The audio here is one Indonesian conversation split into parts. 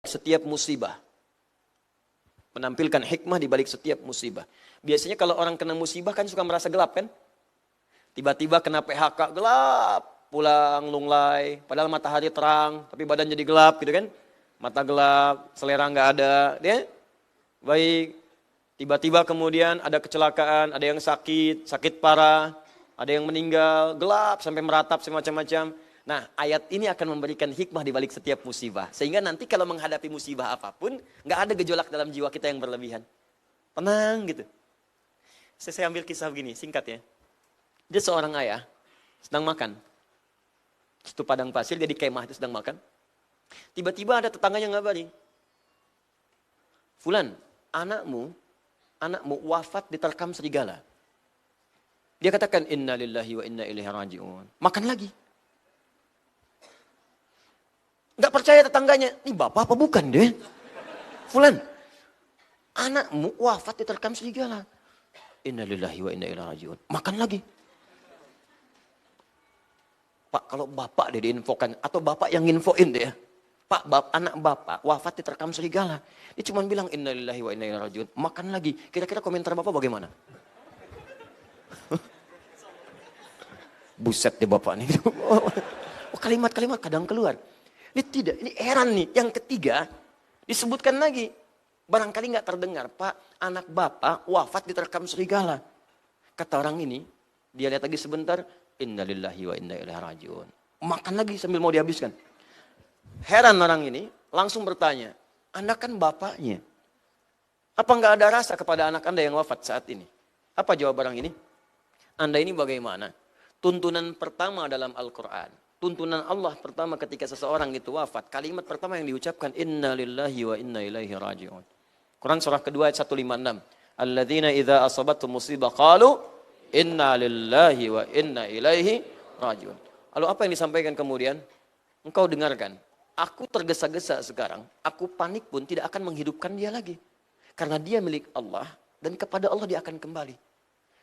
setiap musibah. Menampilkan hikmah di balik setiap musibah. Biasanya kalau orang kena musibah kan suka merasa gelap kan? Tiba-tiba kena PHK gelap, pulang lunglai, padahal matahari terang, tapi badan jadi gelap gitu kan? Mata gelap, selera nggak ada, ya? Baik. Tiba-tiba kemudian ada kecelakaan, ada yang sakit parah, ada yang meninggal, gelap sampai meratap semacam-macam. Nah, ayat ini akan memberikan hikmah di balik setiap musibah. Sehingga nanti kalau menghadapi musibah apapun, nggak ada gejolak dalam jiwa kita yang berlebihan. Tenang gitu. Saya ambil kisah begini, singkat ya. Dia seorang ayah, sedang makan. Itu padang pasir, dia di kemah itu sedang makan. Tiba-tiba ada tetangganya ngabari. Fulan, anakmu wafat diterkam serigala. Dia katakan, inna lillahi wa inna ilaihi raji'un. Makan lagi. Nggak percaya tetangganya, ini bapak apa bukan deh? Fulan, anakmu wafat diterkam serigala. Inna lillahi wa inna ilaihi raji'un. Makan lagi. Pak, kalau bapak deh diinfokan, atau bapak yang nginfoin deh ya. Pak, anak bapak wafat diterkam serigala. Dia cuma bilang, inna lillahi wa inna ilaihi raji'un. Makan lagi. Kira-kira komentar bapak bagaimana? Buset deh bapak nih. Oh, kalimat-kalimat kadang keluar. Ini tidak, ini heran nih. Yang ketiga, disebutkan lagi. Barangkali nggak terdengar, Pak, anak bapak wafat diterkam serigala. Kata orang ini, dia lihat lagi sebentar, inna lillahi wa inna ilaihi raji'un. Makan lagi sambil mau dihabiskan. Heran orang ini, langsung bertanya, Anda kan bapaknya. Apa nggak ada rasa kepada anak Anda yang wafat saat ini? Apa jawab orang ini? Anda ini bagaimana? Tuntunan pertama dalam Al-Quran. Tuntunan Allah pertama ketika seseorang itu wafat. Kalimat pertama yang diucapkan, inna lillahi wa inna ilaihi raji'un. Quran surah kedua ayat 156. Alladzina idza asabathum musibah qalu inna lillahi wa inna ilaihi raji'un. Lalu apa yang disampaikan kemudian? Engkau dengarkan. Aku tergesa-gesa sekarang. Aku panik pun tidak akan menghidupkan dia lagi. Karena dia milik Allah. Dan kepada Allah dia akan kembali.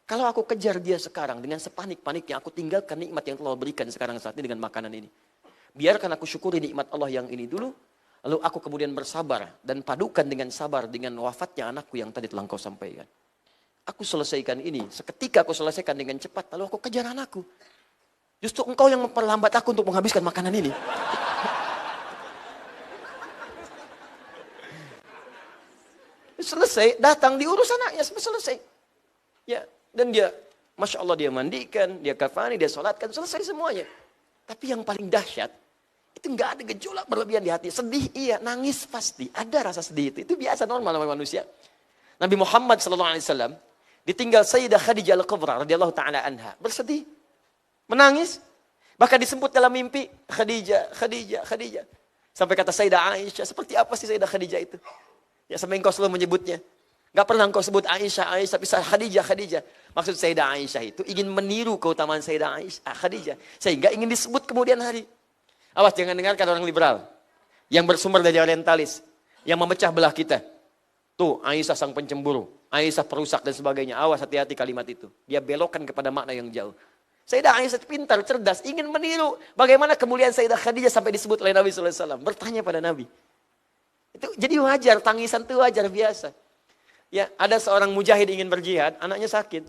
Kalau aku kejar dia sekarang dengan sepanik-paniknya. Aku tinggalkan nikmat yang telah berikan sekarang saat ini dengan makanan ini. Biarkan aku syukuri nikmat Allah yang ini dulu. Lalu aku kemudian bersabar. Dan padukan dengan sabar dengan wafatnya anakku yang tadi telah engkau sampaikan. Aku selesaikan ini. Seketika aku selesaikan dengan cepat. Lalu aku kejar anakku. Justru engkau yang memperlambat aku untuk menghabiskan makanan ini. Selesai, datang diurus anaknya, selesai. Ya, dan dia, Masya Allah dia mandikan, dia kafani, dia sholatkan, selesai semuanya. Tapi yang paling dahsyat, itu nggak ada gejolak berlebihan di hati. Sedih iya, nangis pasti. Ada rasa sedih itu biasa normal sama manusia. Nabi Muhammad SAW ditinggal Sayyidah Khadijah Al-Kubra radhiyallahu ta'ala anha. Bersedih, menangis. Bahkan disebut dalam mimpi, Khadijah, Khadijah, Khadijah. Sampai kata Sayyidah Aisyah, seperti apa sih Sayyidah Khadijah itu? Ya sampai engkau selalu menyebutnya. Gak pernah engkau sebut Aisyah, Aisyah, tapi Khadijah, Khadijah. Maksud Sayyidah Aisyah itu ingin meniru keutamaan Sayyidah Aisyah, Khadijah. Sehingga ingin disebut kemudian hari. Awas jangan dengarkan orang liberal. Yang bersumber dari orientalis. Yang memecah belah kita. Tuh Aisyah sang pencemburu. Aisyah perusak dan sebagainya. Awas hati-hati kalimat itu. Dia belokkan kepada makna yang jauh. Sayyidah Aisyah pintar, cerdas. Ingin meniru bagaimana kemuliaan Sayyidah Khadijah sampai disebut oleh Nabi SAW. Bertanya pada Nabi. Itu jadi wajar, tangisan itu wajar biasa. Ya, ada seorang mujahid ingin berjihad, anaknya sakit.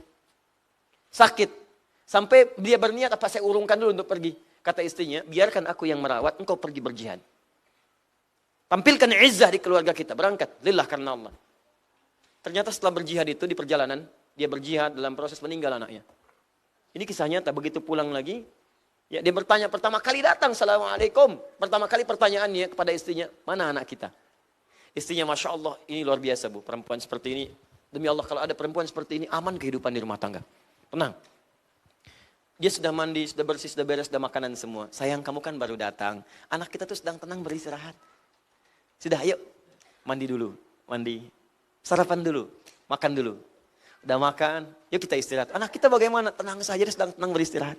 Sakit. Sampai dia berniat, apa saya urungkan dulu untuk pergi. Kata istrinya, biarkan aku yang merawat, engkau pergi berjihad. Tampilkan izzah di keluarga kita, berangkat. Lillah karena Allah. Ternyata setelah berjihad itu di perjalanan, dia berjihad dalam proses meninggal anaknya. Ini kisah nyata, begitu pulang lagi, ya dia bertanya pertama kali datang, Assalamualaikum. Pertama kali pertanyaannya kepada istrinya, mana anak kita? Istrinya, Masya Allah, ini luar biasa Bu, perempuan seperti ini. Demi Allah, kalau ada perempuan seperti ini, aman kehidupan di rumah tangga. Tenang. Dia sudah mandi, sudah bersih, sudah beres, sudah makanan semua. Sayang, kamu kan baru datang. Anak kita tuh sedang tenang beristirahat. Sudah, ayo. Mandi dulu. Mandi. Sarapan dulu. Makan dulu. Udah makan, yuk kita istirahat. Anak kita bagaimana? Tenang saja, dia sedang tenang beristirahat.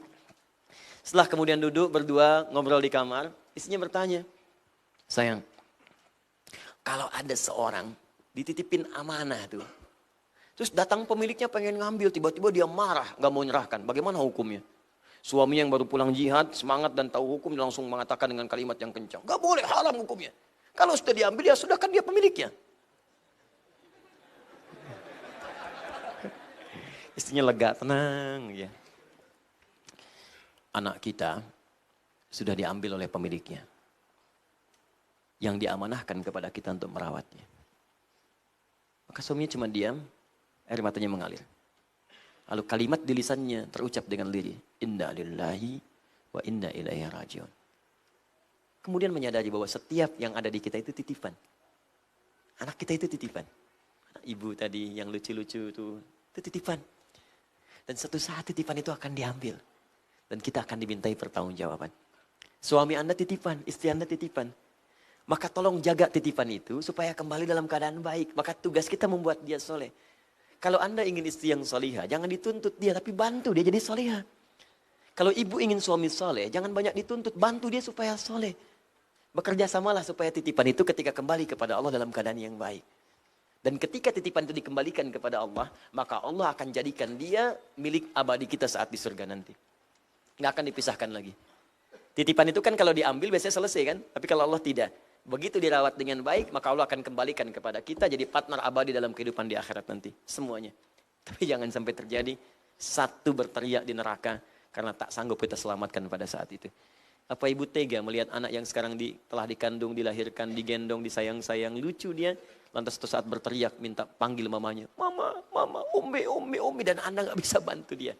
Setelah kemudian duduk, berdua, ngobrol di kamar. Istrinya bertanya, sayang, kalau ada seorang dititipin amanah tuh. Terus datang pemiliknya pengen ngambil, tiba-tiba dia marah, gak mau nyerahkan. Bagaimana hukumnya? Suami yang baru pulang jihad, semangat dan tahu hukum, langsung mengatakan dengan kalimat yang kencang. Gak boleh, haram hukumnya. Kalau sudah diambil, ya sudah kan dia pemiliknya. Istrinya lega, tenang. Ya. Anak kita sudah diambil oleh pemiliknya. Yang diamanahkan kepada kita untuk merawatnya. Maka suaminya cuma diam, air matanya mengalir. Lalu kalimat di lisannya terucap dengan lirih. Inna lillahi wa inna ilaihi rajiun. Kemudian menyadari bahwa setiap yang ada di kita itu titipan. Anak kita itu titipan. Anak ibu tadi yang lucu-lucu itu titipan. Dan suatu saat titipan itu akan diambil. Dan kita akan dimintai pertanggungjawaban. Suami Anda titipan, istri Anda titipan. Maka tolong jaga titipan itu supaya kembali dalam keadaan baik. Maka tugas kita membuat dia soleh. Kalau Anda ingin istri yang solihah, jangan dituntut dia, tapi bantu dia jadi solihah. Kalau ibu ingin suami soleh, jangan banyak dituntut, bantu dia supaya soleh. Bekerja samalah supaya titipan itu ketika kembali kepada Allah dalam keadaan yang baik. Dan ketika titipan itu dikembalikan kepada Allah, maka Allah akan jadikan dia milik abadi kita saat di surga nanti. Nggak akan dipisahkan lagi. Titipan itu kan kalau diambil biasanya selesai kan? Tapi kalau Allah tidak. Begitu dirawat dengan baik, maka Allah akan kembalikan kepada kita jadi partner abadi dalam kehidupan di akhirat nanti. Semuanya. Tapi jangan sampai terjadi satu berteriak di neraka karena tak sanggup kita selamatkan pada saat itu. Apa ibu tega melihat anak yang sekarang telah dikandung, dilahirkan, digendong, disayang-sayang, lucu dia. Lantas suatu saat berteriak, minta panggil mamanya. Mama, mama, umi, dan Anda gak bisa bantu dia.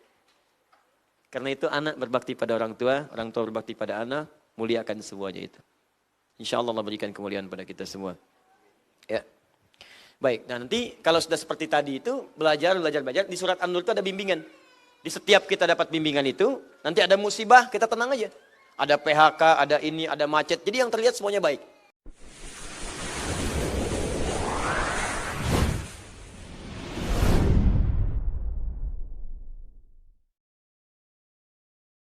Karena itu anak berbakti pada orang tua berbakti pada anak, muliakan semuanya itu. Insya Allah berikan kemuliaan pada kita semua. Ya. Baik, nah nanti kalau sudah seperti tadi itu, belajar. Di surat An-Nur itu ada bimbingan. Di setiap kita dapat bimbingan itu, nanti ada musibah, kita tenang aja. Ada PHK, ada ini, ada macet. Jadi yang terlihat semuanya baik.